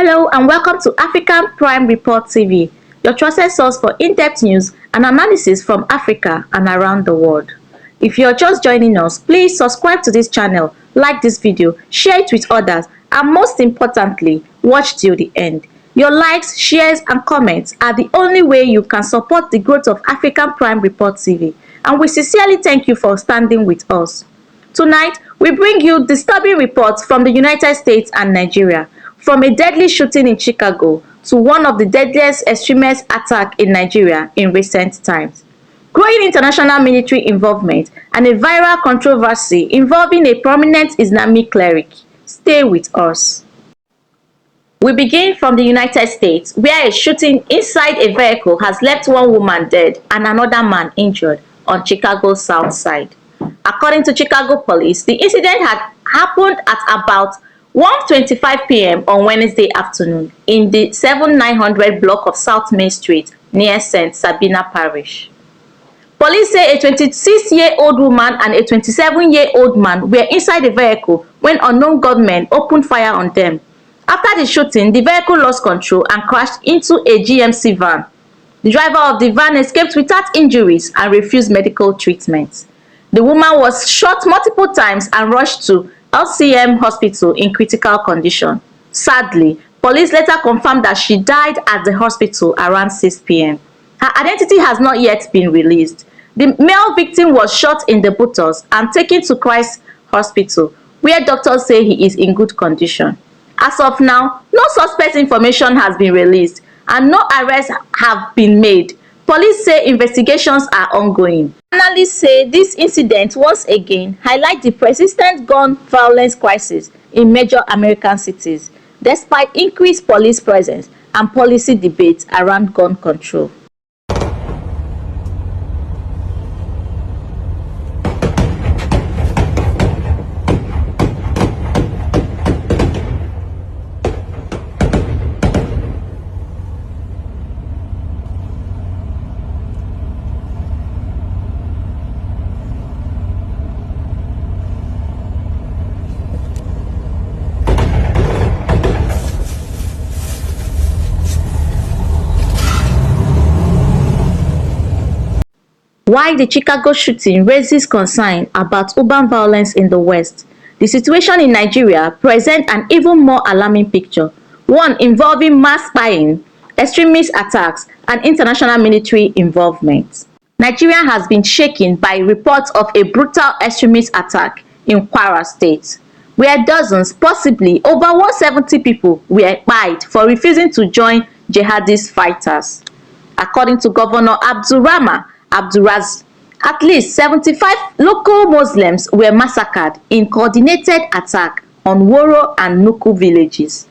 Hello and welcome to African Prime Report TV, your trusted source for in-depth news and analysis from Africa and around the world. If you're just joining us, please subscribe to this channel, like this video, share it with others, and most importantly, watch till the end. Your likes, shares, and comments are the only way you can support the growth of African Prime Report TV, and we sincerely thank you for standing with us. Tonight, we bring you disturbing reports from the United States and Nigeria, from a deadly shooting in Chicago to one of the deadliest extremist attacks in Nigeria in recent times. Growing international military involvement and a viral controversy involving a prominent Islamic cleric. Stay with us. We begin from the United States, where a shooting inside a vehicle has left one woman dead and another man injured on Chicago's south side. According to Chicago police, the incident had happened at about 1:25 p.m. on Wednesday afternoon in the 7900 block of South Main Street near St. Sabina Parish. Police say a 26-year-old woman and a 27-year-old man were inside the vehicle when unknown gunmen opened fire on them. After the shooting, the vehicle lost control and crashed into a GMC van. The driver of the van escaped without injuries and refused medical treatment. The woman was shot multiple times and rushed to LCM Hospital in critical condition. Sadly, police later confirmed that she died at the hospital around 6 p.m. Her identity has not yet been released. The male victim was shot in the buttocks and taken to Christ Hospital, where doctors say he is in good condition. As of now, no suspect information has been released and no arrests have been made. Police say investigations are ongoing. Analysts say this incident once again highlights the persistent gun violence crisis in major American cities, despite increased police presence and policy debates around gun control. Why the Chicago shooting raises concern about urban violence in the West, the situation in Nigeria presents an even more alarming picture, one involving mass spying, extremist attacks, and international military involvement. Nigeria has been shaken by reports of a brutal extremist attack in Kwara State, where dozens, possibly over 170 people, were killed for refusing to join jihadist fighters. According to Governor Abdulrahman Abdulrazak, at least 75 local Muslims were massacred in coordinated attack on Woro and Nuku villages.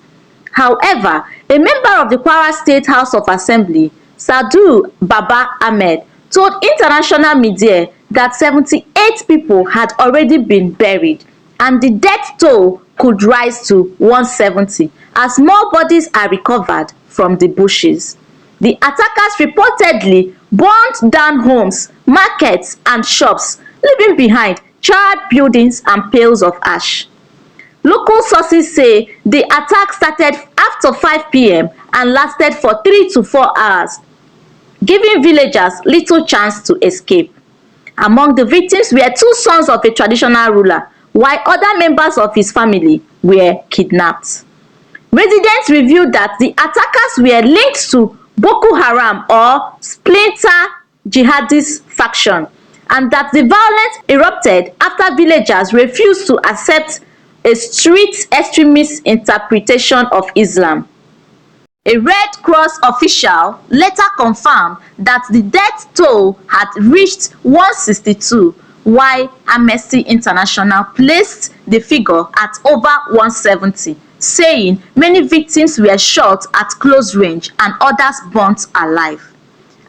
However, a member of the Kwara State House of Assembly, Sadu Baba Ahmed, told international media that 78 people had already been buried and the death toll could rise to 170 as more bodies are recovered from the bushes. The attackers reportedly burned down homes, markets, and shops, leaving behind charred buildings and piles of ash. Local sources say the attack started after 5 p.m. and lasted for 3 to 4 hours, giving villagers little chance to escape. Among the victims were 2 sons of a traditional ruler, while other members of his family were kidnapped. Residents revealed that the attackers were linked to Boko Haram or splinter jihadist faction, and that the violence erupted after villagers refused to accept a strict extremist interpretation of Islam. A Red Cross official later confirmed that the death toll had reached 162, while Amnesty International placed the figure at over 170. Saying many victims were shot at close range and others burnt alive.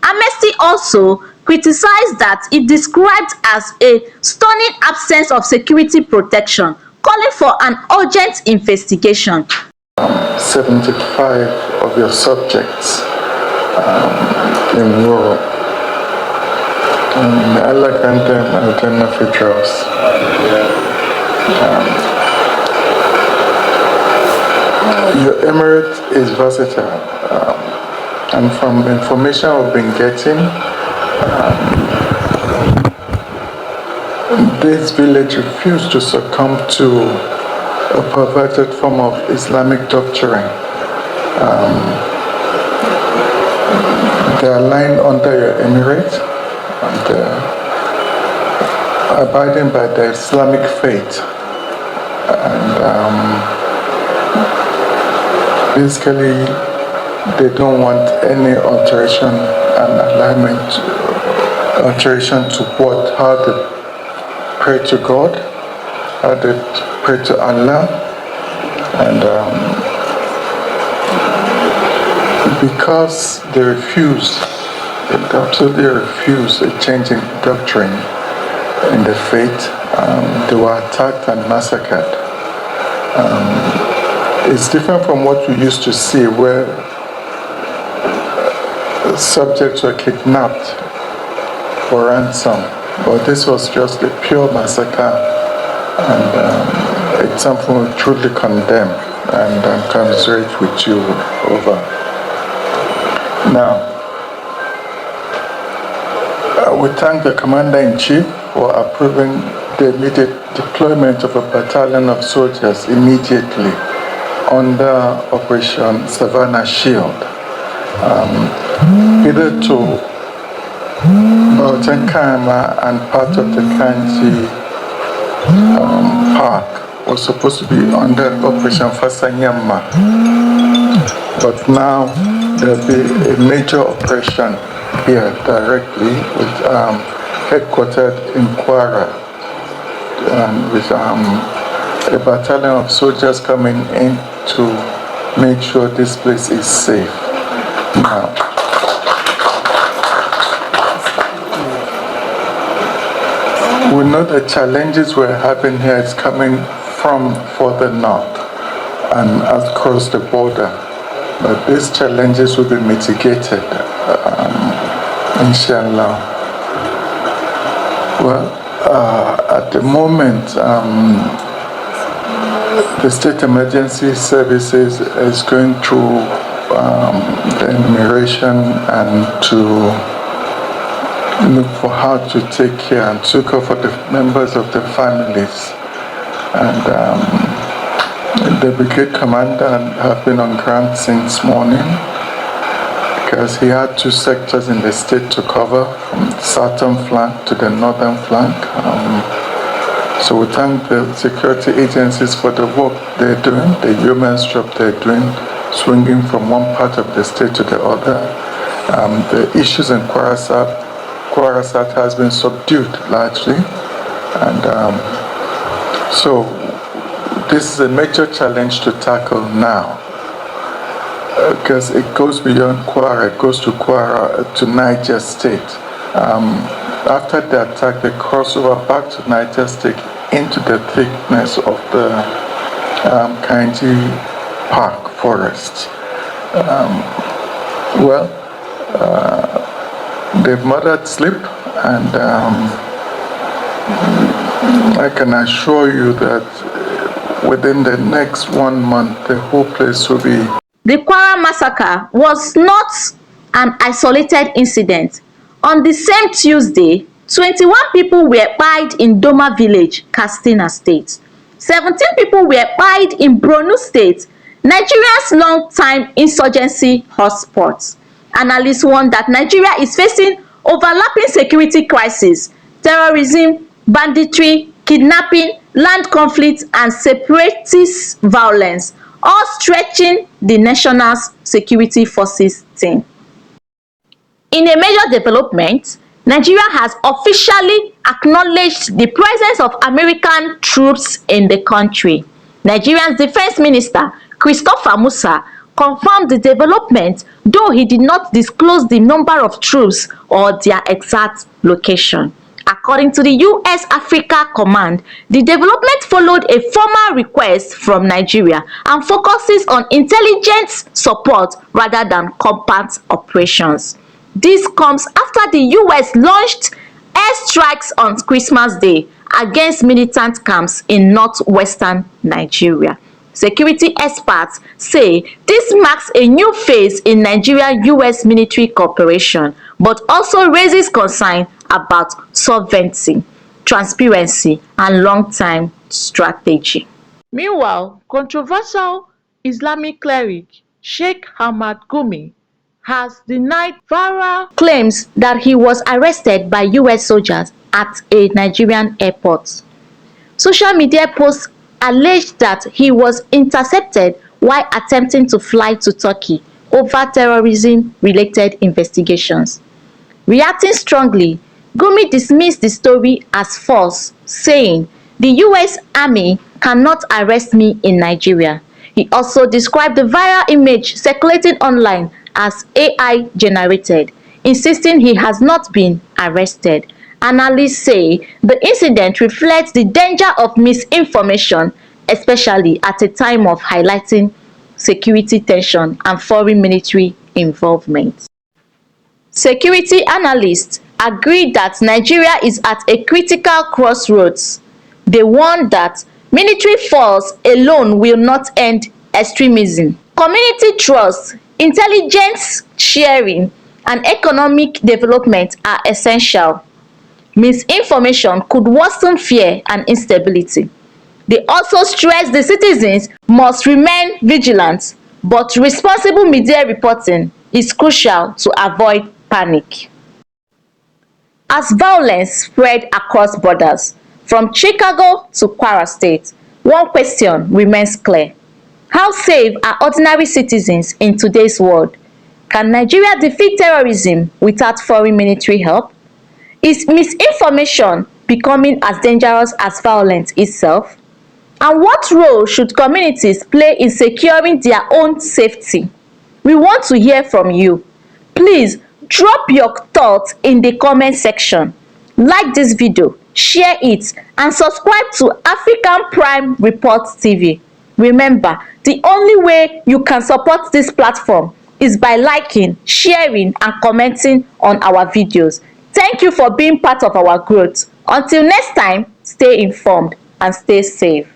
Amnesty also criticized that it described as a stunning absence of security protection, calling for an urgent investigation. 75 of your subjects in Europe, Alakante and Alternatives. Your emirate is versatile, and from the information we've been getting, this village refused to succumb to a perverted form of Islamic doctrine. They are lying under your emirate and abiding by the Islamic faith. And basically, they don't want any alteration and alignment, alteration to how they pray to God, how they pray to Allah, and because they absolutely refuse a change in doctrine in the faith, they were attacked and massacred. It's different from what we used to see, where subjects were kidnapped for ransom, but this was just a pure massacre, and it's something we truly condemn and commiserate with you over. Now, we thank the Commander-in-Chief for approving the immediate deployment of a battalion of soldiers immediately under Operation Savannah Shield. Hitherto, Bautan Kama and part of the Kanji Park was supposed to be under Operation Fasanyama, but now there'll be a major operation here directly with headquartered in Kwara, with a battalion of soldiers coming in to make sure this place is safe. Now, we know the challenges we're having here is coming from further north and across the border, but these challenges will be mitigated, inshallah. Well, at the moment, the State Emergency Services is going through the enumeration and to look for how to take care and to care for the members of the families. And the brigade commander have been on ground since morning, because he had two sectors in the state to cover, from the southern flank to the northern flank. So we thank the security agencies for the work they're doing, the yeoman's job they're doing, swinging from one part of the state to the other. The issues in Kwarasat has been subdued largely, and so this is a major challenge to tackle now, because it goes beyond Kwara, it goes to Kwara, to Niger State. After the attack, they cross over back to Niger State into the thickness of the Kainji Park forest. They've murdered sleep, and I can assure you that within the next 1 month, the whole place will be. The Kwara massacre was not an isolated incident. On the same Tuesday, 21 people were killed in Doma village, Katsina State. 17 people were killed in Borno State, Nigeria's long-time insurgency hotspot. Analysts warn that Nigeria is facing overlapping security crises, terrorism, banditry, kidnapping, land conflict, and separatist violence, all stretching the national security forces thin. In a major development, Nigeria has officially acknowledged the presence of American troops in the country. Nigeria's Defense Minister, Christopher Musa, confirmed the development, though he did not disclose the number of troops or their exact location. According to the U.S. Africa Command, the development followed a formal request from Nigeria and focuses on intelligence support rather than combat operations. This comes after the U.S. launched airstrikes on Christmas Day against militant camps in northwestern Nigeria. Security experts say this marks a new phase in Nigeria-US military cooperation, but also raises concern about sovereignty, transparency, and long-term strategy. Meanwhile, controversial Islamic cleric Sheikh Ahmad Gumi has denied viral claims that he was arrested by US soldiers at a Nigerian airport. Social media posts alleged that he was intercepted while attempting to fly to Turkey over terrorism-related investigations. Reacting strongly, Gumi dismissed the story as false, saying, "The US Army cannot arrest me in Nigeria." He also described the viral image circulating online as AI generated, insisting he has not been arrested. Analysts say the incident reflects the danger of misinformation, especially at a time of highlighting security tension and foreign military involvement. Security analysts agree that Nigeria is at a critical crossroads. They warn that military force alone will not end extremism. Community trust, intelligence sharing, and economic development are essential. Misinformation could worsen fear and instability. They also stress the citizens must remain vigilant, but responsible media reporting is crucial to avoid panic. As violence spread across borders, from Chicago to Kwara State, one question remains clear. How safe are ordinary citizens in today's world? Can Nigeria defeat terrorism without foreign military help? Is misinformation becoming as dangerous as violence itself? And what role should communities play in securing their own safety? We want to hear from you. Please drop your thoughts in the comment section. Like this video, share it, and subscribe to African Prime Reports TV. Remember, the only way you can support this platform is by liking, sharing, and commenting on our videos. Thank you for being part of our growth. Until next time, stay informed and stay safe.